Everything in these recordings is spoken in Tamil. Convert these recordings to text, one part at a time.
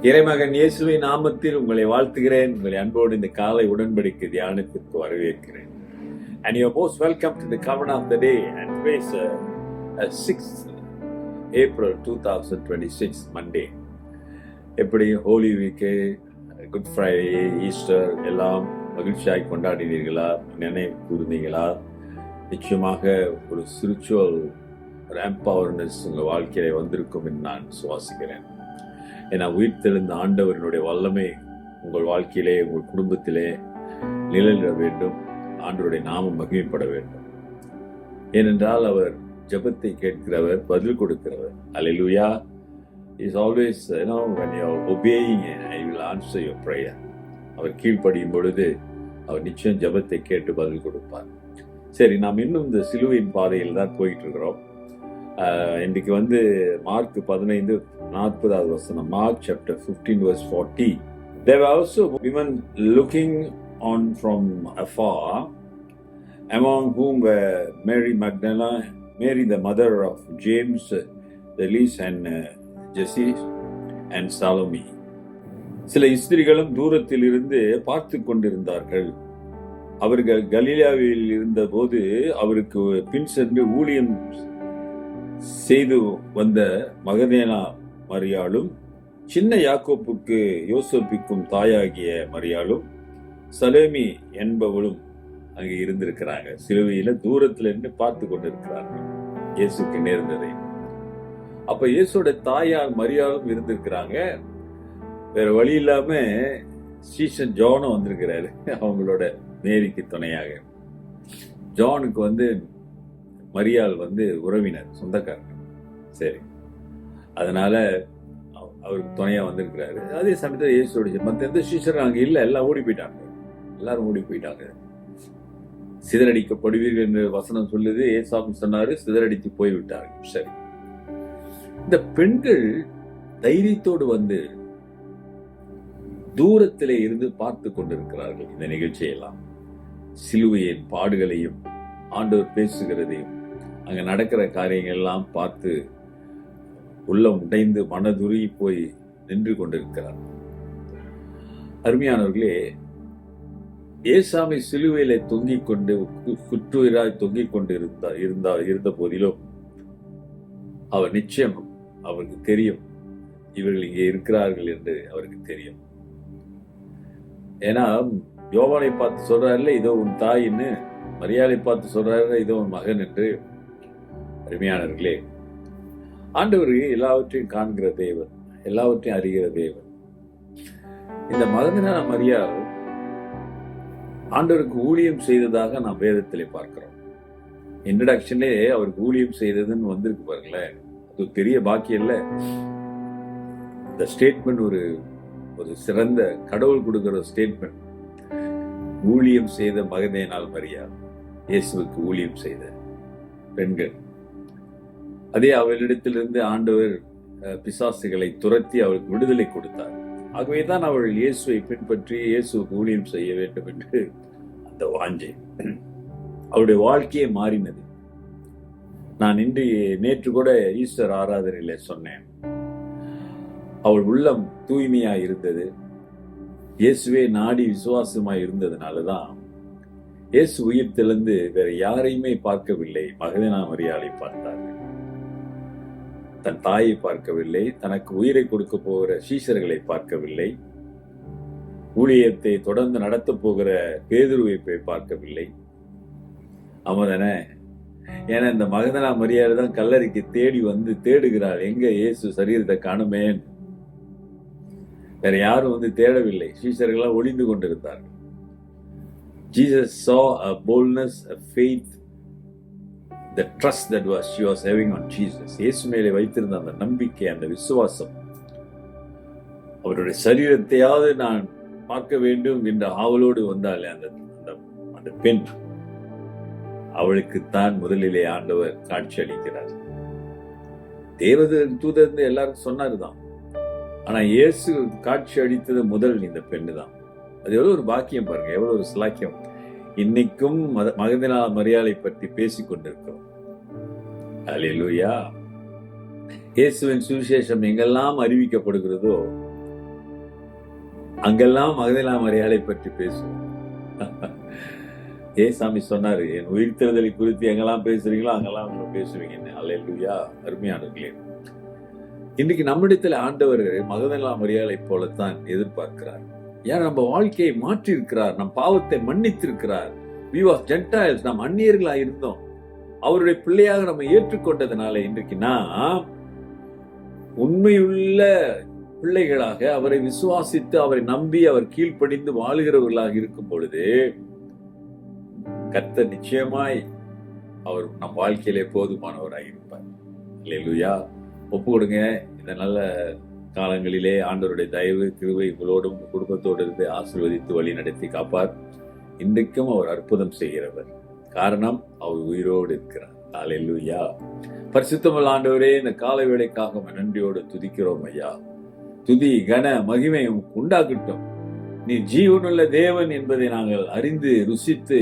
இறைமகன் இயேசுவின் நாமத்தில் உங்களை வாழ்த்துகிறேன். உங்களை அன்போடு இந்த காலை உடன்படிக்கை தியானத்திற்கு வரவேற்கிறேன். And you are most welcome to the covenant of the day. And today is 6th April 2026 Monday. எப்படி Holi week, Good Friday, Easter எல்லாம் மகிழ்ச்சியாக கொண்டாடினீர்களா? நினைவு கூர்ந்தீங்களா? நிச்சயமாக ஒரு ஸ்பிரிச்சுவல் எம்பவர்னஸ் உங்கள் வாழ்க்கையில வந்திருக்கும் என்று நான் சுவாசிக்கிறேன். ஏன்னா உயிர்த்தெழுந்த ஆண்டவரினுடைய வல்லமை உங்கள் வாழ்க்கையிலே, உங்கள் குடும்பத்திலே நிழலிட வேண்டும். ஆண்டவருடைய நாமம் மகிமைப்பட வேண்டும். ஏனென்றால் அவர் ஜெபத்தை கேட்கிறவர், பதில் கொடுக்கிறவர். அல்லேலூயா. Is always, when you are obeying, I will answer your prayer. அவர் கீழ்ப்படியும் பொழுது அவர் நிச்சயம் ஜெபத்தை கேட்டு பதில் கொடுப்பார். சரி, நாம் இன்னும் இந்த சிலுவையின் பாதையில் தான் போயிட்டு இருக்கிறோம். இன்றைக்கு மார்க் 15:40 வசனம். Mark chapter 15 verse 40. There were also women looking on from afar, among whom were Mary Magdalene, Mary the mother of James the Least, and Jesse and Salome. சில ஸ்திரீகளும் தூரத்தில் இருந்து பார்த்து கொண்டிருந்தார்கள். அவர்கள் கலிலேயாவில் இருந்த போது அவருக்கு பின் சென்று ஊழியம் செய்து வந்த மகதலேனா மரியாளும், சின்ன யாக்கோப்புக்கு யோசேப்புக்கும் தாயாகிய மரியாளும், சலேமி என்பவளும் அங்கே இருந்திருக்கிறாங்க. சிலுவையில தூரத்துல இருந்து பார்த்து கொண்டிருக்கிறார்கள் இயேசுக்கு நேர்ந்ததை. அப்ப இயேசுடைய தாயார் மரியாளும் இருந்திருக்கிறாங்க. வேற வழி இல்லாம சீசன் ஜானும் வந்திருக்கிறாரு அவங்களோட மேரிக்கு துணையாக. ஜானுக்கு மரியாள் உறவினர், சொந்தக்காரர். சரி, அதனால அவருக்கு துணையா வந்திருக்கிறாரு. அதே சமயத்தில் இயேசுடைய மற்ற எந்த சீஷரும் அங்கே இல்லை, எல்லாம் ஓடி போயிட்டாங்க. எல்லாரும் ஓடி போயிட்டாங்க. சிதறடிக்கப்படுவீர்கள் என்று வசனம் சொல்லுது. ஏசாமி சொன்னாரு, சிதறடித்து போய்விட்டார்கள். சரி, இந்த பெண்கள் தைரியத்தோடு தூரத்திலே இருந்து பார்த்து கொண்டிருக்கிறார்கள் இந்த நிகழ்ச்சியெல்லாம். சிலுவையின் பாடுகளையும் ஆண்டவர் பேசுகிறதையும் அங்க நடக்கிற காரியங்கள் எல்லாம் பார்த்து உள்ளம் உடைந்து மனதுருகி போய் நின்று கொண்டிருக்கிறார். அருமையானவர்களே, ஏசாமி சிலுவையில தொங்கிக் கொண்டு குற்றுயிராய் தொங்கிக் கொண்டு இருந்த போதிலும் அவர் நிச்சயம், அவருக்கு தெரியும் இவர்கள் இங்கே இருக்கிறார்கள் என்று அவருக்கு தெரியும். ஏன்னா யோவானை பார்த்து சொல்றாருல, இதோ உன் தாயின்னு, மரியாதை பார்த்து சொல்றாரு, இதோ உன் மகன் என்று. அருமையானவர்களே, ஆண்டவர் எல்லாவற்றையும் காண்கிற தேவன், எல்லாவற்றையும் அறிகிற தேவன். இந்த மகதலேனா மரியாள் ஆண்டவருக்கு ஊழியம் செய்ததாக நாம் வேதத்திலே பார்க்கிறோம். இன்ட்ரடக்ஷன்லே அவருக்கு ஊழியம் செய்ததுன்னு வந்திருக்கு பாருங்களேன். அது பெரிய பாக்கியம் இல்லை. இந்த ஸ்டேட்மெண்ட் ஒரு சிறந்த கடவுள் கொடுக்கிற ஸ்டேட்மெண்ட். ஊழியம் செய்த மகதலேனா மரியாள், இயேசுவுக்கு ஊழியம் செய்த பெண்கள். அதே அவளிடத்திலிருந்து ஆண்டவர் பிசாசுகளை துரத்தி அவளுக்கு விடுதலை கொடுத்தார். ஆகவேதான் அவள் இயேசுவை பின்பற்றி இயேசுவுக்கு ஊழியம் செய்ய வேண்டும் என்று அந்த வாஞ்சை. அவருடைய வாழ்க்கையே மாறினது. நான் நேற்று கூட ஈஸ்டர் ஆராதனையில சொன்னேன், அவள் உள்ளம் தூய்மையாய் இருந்தது. இயேசுவே நாடி விசுவாசமாய் இருந்ததுனாலதான் இயேசு உயிர்த்தெழுந்து வேற யாரையுமே பார்க்கவில்லை, மகதலேனா மரியாளை பார்த்தார்கள். தன் தாயை பார்க்கவில்லை, தனக்கு உயிரை கொடுக்க போகிற சீஷர்களை பார்க்கவில்லை, ஊழியத்தை தொடர்ந்து நடத்த போகிற பேதுருவை போய் பார்க்கவில்லை. அவதான, ஏன்னா இந்த மகதலேனா மரியாதை தான் கல்லறைக்கு தேடுகிறாள், எங்க இயேசு சரீரத்தை காணுமே. வேற யாரும் தேடவில்லை. சீஷர்கள்லாம் ஒளிந்து கொண்டிருந்தார்கள். Jesus saw a boldness, a faith, the trust that she was having on Jesus. இயேசு மேலே வைத்திருந்த அந்த நம்பிக்கை, அந்த விசுவாசம். அவருடைய சரீரத்தையாவது நான் பார்க்க வேண்டும் என்ற ஆவலோடு வந்தாலே அந்த பெண், அவளுக்குத்தான் முதலிலே ஆண்டவர் காட்சி அளிக்கிறார். தூதர் எல்லாரும் சொன்னாருதான், ஆனா இயேசு காட்சி அளித்தது முதல் இந்த பெண்ணு தான். அது எவ்வளவு ஒரு பாக்கியம் பாருங்க, எவ்வளவு ஒரு சிலாக்கியம். இன்னைக்கும் மகதலேனா மரியாளை பற்றி பேசிக் கொண்டிருக்கிறோம். அல்லேலூயா. இயேசுவின் சுவிசேஷம் எங்கெல்லாம் அறிவிக்கப்படுகிறதோ அங்கெல்லாம் மகதலேனா மரியாதை பற்றி பேசுவோம். ஏசாமி சொன்னாரு, என் உயிர்த்தெழுதலை குறித்து எங்கெல்லாம் பேசுறீங்களோ அங்கெல்லாம் பேசுவீங்கன்னு. அல்லேலூயா. அருமையானவர்களே, இன்னைக்கு நம்மிடத்தில் ஆண்டவர் மகதலேனா மரியாதை போலத்தான் எதிர்பார்க்கிறார். ஏன் நம்ம வாழ்க்கையை மாற்றி இருக்கிறார், நம் பாவத்தை மன்னித்திருக்கிறார். we was gentiles, நாம் அந்நியர்களா இருந்தோம். அவருடைய பிள்ளையாக நம்ம ஏற்றுக்கொண்டதுனால இன்றைக்கு நாம் உண்மையுள்ள பிள்ளைகளாக அவரை விசுவாசித்து அவரை நம்பி அவர் கீழ்ப்படிந்து வாழுகிறவர்களாக இருக்கும் பொழுது கர்த்தர் நிச்சயமாய் அவர் நம் வாழ்க்கையிலே போதுமானவராக இருப்பார். அல்லேலூயா. ஒப்பு கொடுங்க. இந்த நல்ல காலங்களிலே ஆண்டவருடைய தயவு கிருபை உங்களோடும் உங்கள் குடும்பத்தோடு இருந்து ஆசீர்வதித்து வழி நடத்தி காப்பார். இன்றைக்கும் அவர் அற்புதம் செய்கிறவர். காரணம், அவர் உயிரோடு இருக்கிறார். அல்லேலூயா. பரிசுத்தமுள்ள ஆண்டவரே, இந்த காலை வேளைக்காக நன்றியோடு துதிக்கிறோம் ஐயா. துதி கன மகிமை உண்டாகட்டும். நீ ஜீவனுள்ள தேவன் என்பதை நாங்கள் அறிந்து ருசித்து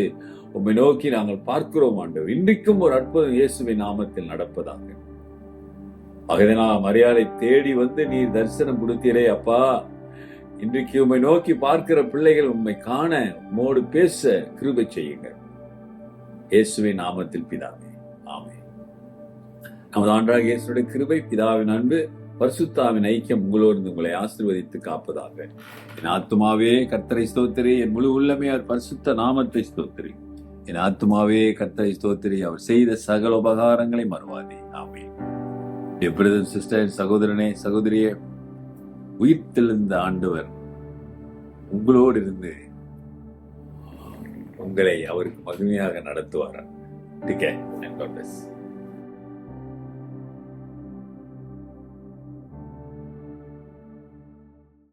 உம்மை நோக்கி நாங்கள் பார்க்கிறோம் ஆண்டவர். இன்றைக்கும் ஒரு அற்புதம் இயேசுவின் நாமத்தில் நடப்பதாக. மகதலேனா மரியாதை தேடி வந்து நீர் தரிசனம் கொடுத்தீரே அப்பா. இன்றைக்கு உம்மை நோக்கி பார்க்கிற பிள்ளைகள் உம்மை காண உம்மோடு பேச கிருபை செய்யுங்க. இயேசுவின் நாமத்தில் பிதாவே, ஆமென். நமது ஆண்டவராகிய இயேசுவுடைய கிருபை, பிதாவின் அன்பு, பரிசுத்தாவின் ஐக்கியம் உங்களோடு உங்களை ஆசீர்வதித்து காப்பதாக. என் ஆத்துமாவே கர்த்தரை ஸ்தோத்திரி, என் முழு உள்ளமே அவர் பரிசுத்த நாமத்தை ஸ்தோத்திரி. என் ஆத்துமாவே கர்த்தரை ஸ்தோத்திரி, அவர் செய்த சகல உபகாரங்களை மறவாதே. ஆமென். பிரதர் சிஸ்டர், சகோதரனே சகோதரியே, உயிர்த்தெழுந்த ஆண்டவர் உங்களோடு இருந்து உங்களை அவருக்கு மகிமையாக நடத்துவார்.